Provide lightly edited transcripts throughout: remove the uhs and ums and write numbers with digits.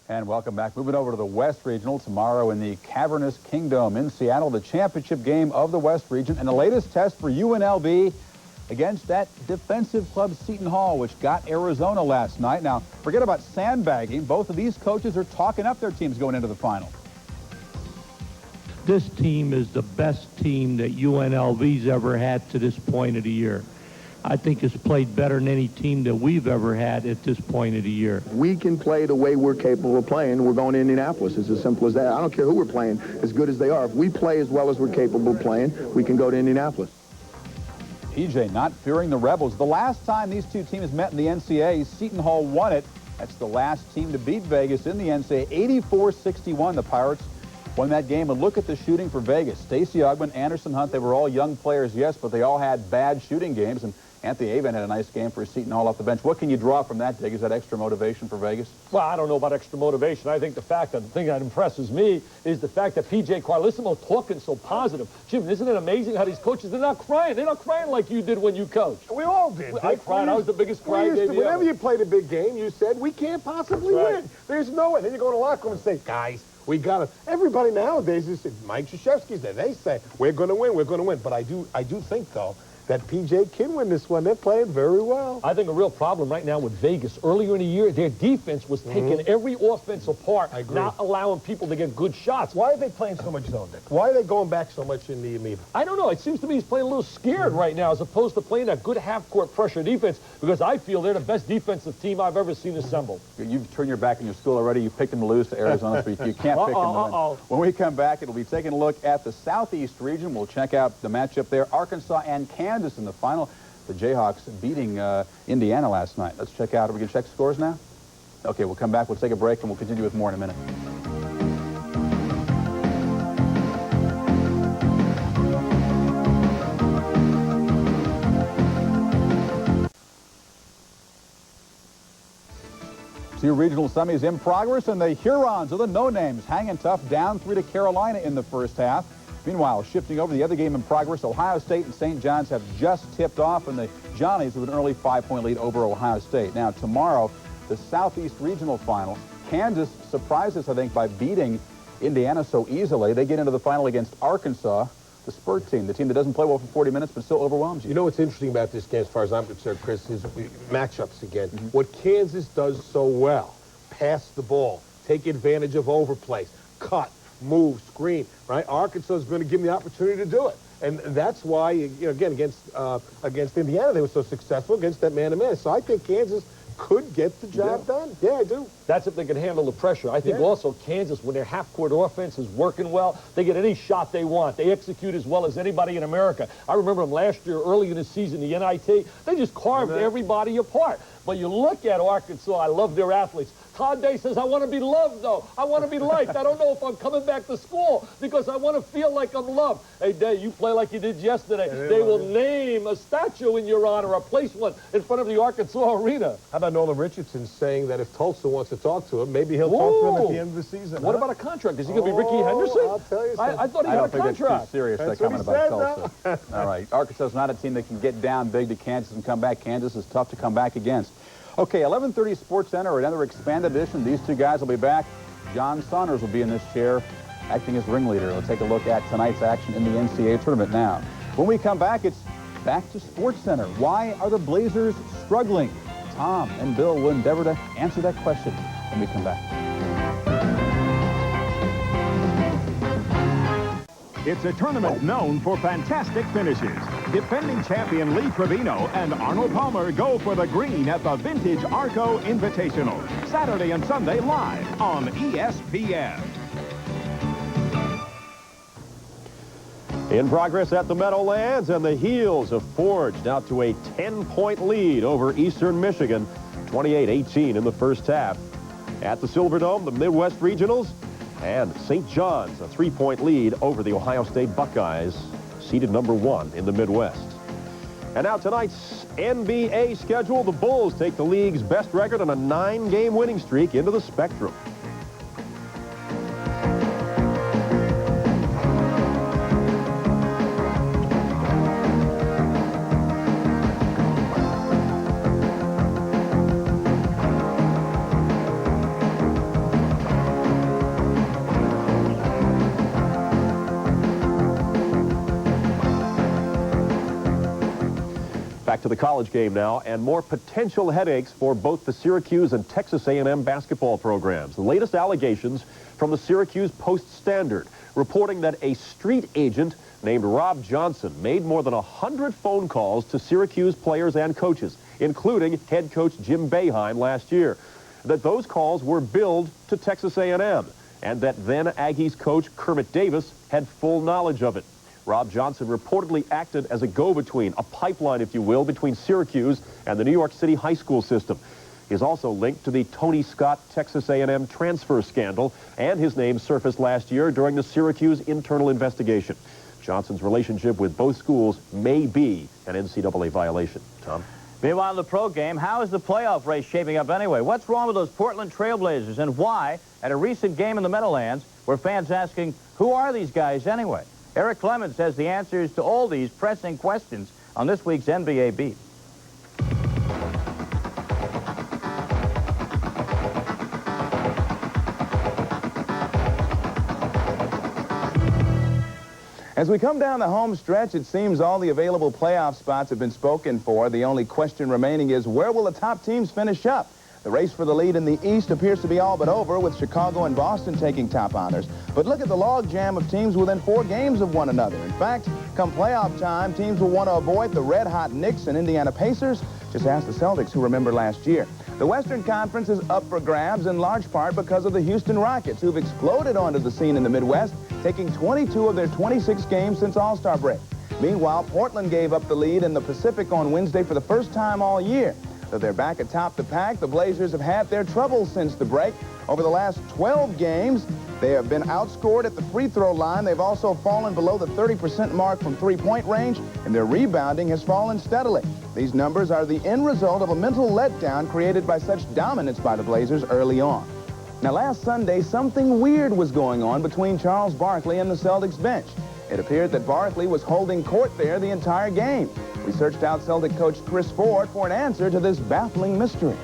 And welcome back. Moving over to the West Regional tomorrow in the Cavernous Kingdom in Seattle, the championship game of the West Region, and the latest test for UNLV against that defensive club Seton Hall, which got Arizona last night. Now, forget about sandbagging. Both of these coaches are talking up their teams going into the final. This team is the best team that UNLV's ever had to this point of the year. I think it's played better than any team that we've ever had at this point of the year. We can play the way we're capable of playing. We're going to Indianapolis. It's as simple as that. I don't care who we're playing, as good as they are. If we play as well as we're capable of playing, we can go to Indianapolis. PJ not fearing the Rebels. The last time these two teams met in the NCAA, Seton Hall won it. That's the last team to beat Vegas in the NCAA. 84-61, the Pirates won that game. And look at the shooting for Vegas. Stacey Augmon, Anderson Hunt, they were all young players, yes, but they all had bad shooting games. And Anthony Avent had a nice game for Seton Hall off the bench. What can you draw from that, Dig? Is that extra motivation for Vegas? Well, I don't know about extra motivation. I think the thing that impresses me is the fact that P.J. Carlissimo talking so positive. Jim, isn't it amazing how these coaches, they're not crying. They're not crying like you did when you coached. We all did. I cried. I was the biggest crybaby ever. Whenever you played a big game, you said, we can't possibly win. There's no way. Then you go to the locker room and say, guys, we got to. Everybody nowadays is Mike Krzyzewski's there. They say, we're going to win, we're going to win. But I do think, though, that P.J. can win this one. They're playing very well. I think a real problem right now with Vegas, earlier in the year, their defense was taking every offense apart, not allowing people to get good shots. Why are they playing so much zone, Dick? Why are they going back so much in the amoeba? I don't know. It seems to me he's playing a little scared right now as opposed to playing that good half-court pressure defense, because I feel they're the best defensive team I've ever seen assembled. You've turned your back on your school already. You picked them to lose to Arizona, so you can't pick them to win. When we come back, it'll be taking a look at the Southeast region. We'll check out the matchup there. Arkansas and Kansas in the final. The Jayhawks beating Indiana last night. Let's check out. Are we going to check scores now? Okay, we'll come back. We'll take a break, and we'll continue with more in a minute. Two regional semis in progress, and the Hurons are the no-names hanging tough, down 3 to Carolina in the first half. Meanwhile, shifting over the other game in progress, Ohio State and St. John's have just tipped off, and the Johnnies with an early 5-point lead over Ohio State. Now, tomorrow, the Southeast Regional Final. Kansas surprised us, I think, by beating Indiana so easily. They get into the final against Arkansas, the Spurt team, the team that doesn't play well for 40 minutes but still overwhelms you. You know what's interesting about this game, as far as I'm concerned, Chris, is matchups again. What Kansas does so well, pass the ball, take advantage of overplays, cut, move, screen, right? Arkansas is going to give them the opportunity to do it. And that's why, you know, again, against Indiana, they were so successful against that man-to-man. So I think Kansas could get the job done. Yeah, I do. That's if they can handle the pressure. I think also Kansas, when their half-court offense is working well, they get any shot they want. They execute as well as anybody in America. I remember them last year, early in the season, the NIT. They just carved everybody apart. But you look at Arkansas, I love their athletes. Todd Day says, I want to be loved, though. I want to be liked. I don't know if I'm coming back to school because I want to feel like I'm loved. Hey, Day, you play like you did yesterday. They will name a statue in your honor or place one in front of the Arkansas Arena. How about Nolan Richardson saying that if Tulsa wants to talk to him, maybe he'll talk to him at the end of the season? What about a contract? Is he going to be Ricky Henderson? I'll tell you something. I thought he I had don't a think contract. that's too serious, that comment about Tulsa. All right. Arkansas is not a team that can get down big to Kansas and come back. Kansas is tough to come back against. Okay, 11:30 Sportscenter, another expanded edition. These two guys will be back. John Saunders will be in this chair, acting as ringleader. We'll take a look at tonight's action in the NCAA tournament now. When we come back, it's back to Sportscenter. Why are the Blazers struggling? Tom and Bill will endeavor to answer that question when we come back. It's a tournament known for fantastic finishes. Defending champion Lee Trevino and Arnold Palmer go for the green at the Vintage Arco Invitational. Saturday and Sunday live on ESPN. In progress at the Meadowlands, and the Heels have forged out to a 10-point lead over Eastern Michigan, 28-18 in the first half. At the Silverdome, the Midwest Regionals, and St. John's, a 3-point lead over the Ohio State Buckeyes, seeded #1 in the Midwest. And now tonight's NBA schedule, the Bulls take the league's best record on a 9-game winning streak into the Spectrum. to the college game now, and more potential headaches for both the Syracuse and Texas A&M basketball programs. The latest allegations from the Syracuse Post-Standard reporting that a street agent named Rob Johnson made more than 100 phone calls to Syracuse players and coaches, including head coach Jim Boeheim last year. That those calls were billed to Texas A&M, and that then Aggies coach Kermit Davis had full knowledge of it. Rob Johnson reportedly acted as a go-between, a pipeline, if you will, between Syracuse and the New York City high school system. He is also linked to the Tony Scott Texas A&M transfer scandal, and his name surfaced last year during the Syracuse internal investigation. Johnson's relationship with both schools may be an NCAA violation. Tom? Meanwhile, in the pro game, how is the playoff race shaping up anyway? What's wrong with those Portland Trailblazers, and why, at a recent game in the Meadowlands, were fans asking, who are these guys anyway? Eric Clemons has the answers to all these pressing questions on this week's NBA Beat. As we come down the home stretch, it seems all the available playoff spots have been spoken for. The only question remaining is, where will the top teams finish up? The race for the lead in the East appears to be all but over, with Chicago and Boston taking top honors. But look at the logjam of teams within 4 games of one another. In fact, come playoff time, teams will want to avoid the red-hot Knicks and Indiana Pacers. Just ask the Celtics, who remember last year. The Western Conference is up for grabs in large part because of the Houston Rockets, who've exploded onto the scene in the Midwest, taking 22 of their 26 games since All-Star break. Meanwhile, Portland gave up the lead in the Pacific on Wednesday for the first time all year. Though they're back atop the pack, the Blazers have had their troubles since the break. Over the last 12 games, they have been outscored at the free throw line. They've also fallen below the 30% mark from three-point range, and their rebounding has fallen steadily. These numbers are the end result of a mental letdown created by such dominance by the Blazers early on. Now, last Sunday, something weird was going on between Charles Barkley and the Celtics bench. It appeared that Barkley was holding court there the entire game. We searched out Celtic coach Chris Ford for an answer to this baffling mystery.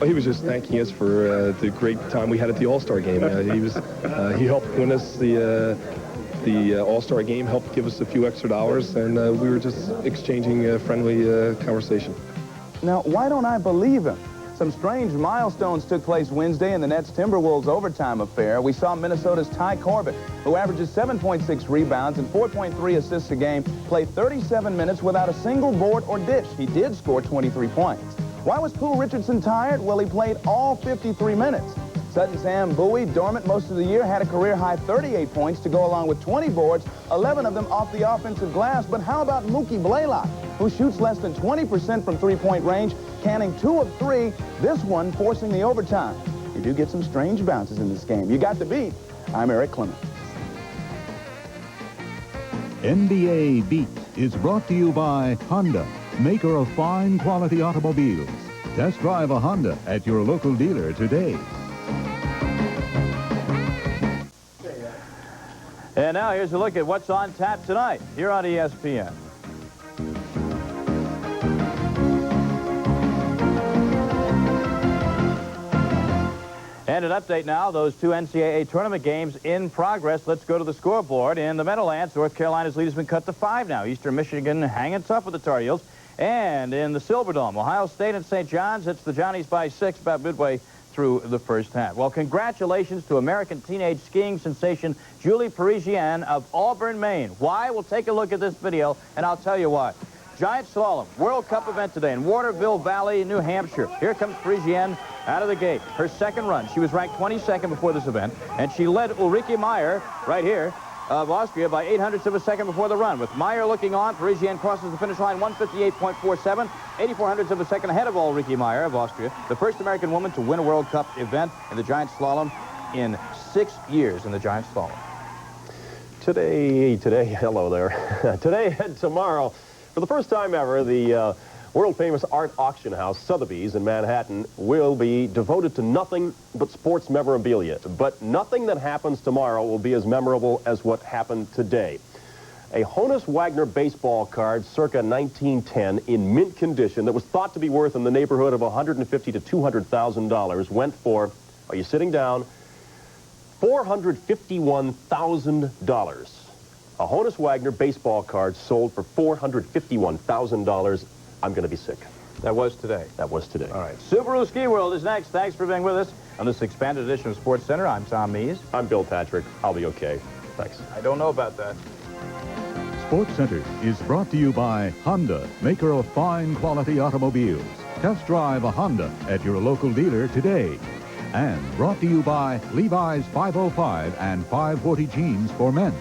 He was just thanking us for the great time we had at the All-Star game. He helped win us the All-Star game, helped give us a few extra dollars, and we were just exchanging a friendly conversation. Now, why don't I believe him? Some strange milestones took place Wednesday in the Nets-Timberwolves overtime affair. We saw Minnesota's Ty Corbett, who averages 7.6 rebounds and 4.3 assists a game, play 37 minutes without a single board or dish. He did score 23 points. Why was Poole Richardson tired? Well, he played all 53 minutes. Sutton Sam Bowie, dormant most of the year, had a career-high 38 points to go along with 20 boards, 11 of them off the offensive glass. But how about Mookie Blaylock, who shoots less than 20% from three-point range, canning 2 of 3, this one forcing the overtime? You do get some strange bounces in this game. You got the beat. I'm Eric Clemons. NBA Beat is brought to you by Honda, maker of fine quality automobiles. Test drive a Honda at your local dealer today. And now here's a look at what's on tap tonight here on ESPN. And an update now, those 2 NCAA tournament games in progress. Let's go to the scoreboard. In the Meadowlands, North Carolina's lead has been cut to 5 now. Eastern Michigan hanging tough with the Tar Heels. And in the Silverdome, Ohio State and St. John's, it's the Johnnies by 6 about midway through the first half. Well, congratulations to American teenage skiing sensation Julie Parisienne of Auburn, Maine. Why? We'll take a look at this video, and I'll tell you why. Giant slalom, World Cup event today in Waterville Valley, New Hampshire. Here comes Parisienne out of the gate. Her second run. She was ranked 22nd before this event, and she led Ulrike Meyer right here of Austria by 0.08 of a second before the run. With Meyer looking on, Parisienne crosses the finish line 1:58.47, 0.84 of a second ahead of Ulrike Meyer of Austria, the first American woman to win a World Cup event in the giant slalom in 6 years in the giant slalom. Today, hello there. Today and tomorrow, for the first time ever, the world-famous art auction house, Sotheby's in Manhattan, will be devoted to nothing but sports memorabilia. But nothing that happens tomorrow will be as memorable as what happened today. A Honus Wagner baseball card circa 1910 in mint condition that was thought to be worth in the neighborhood of $150,000 to $200,000 went for, are you sitting down, $451,000. A Honus Wagner baseball card sold for $451,000 I'm going to be sick. That was today. That was today. All right. Subaru Ski World is next. Thanks for being with us on this expanded edition of SportsCenter. I'm Tom Mees. I'm Bill Patrick. I'll be okay. Thanks. I don't know about that. SportsCenter is brought to you by Honda, maker of fine quality automobiles. Test drive a Honda at your local dealer today. And brought to you by Levi's 505 and 540 jeans for men.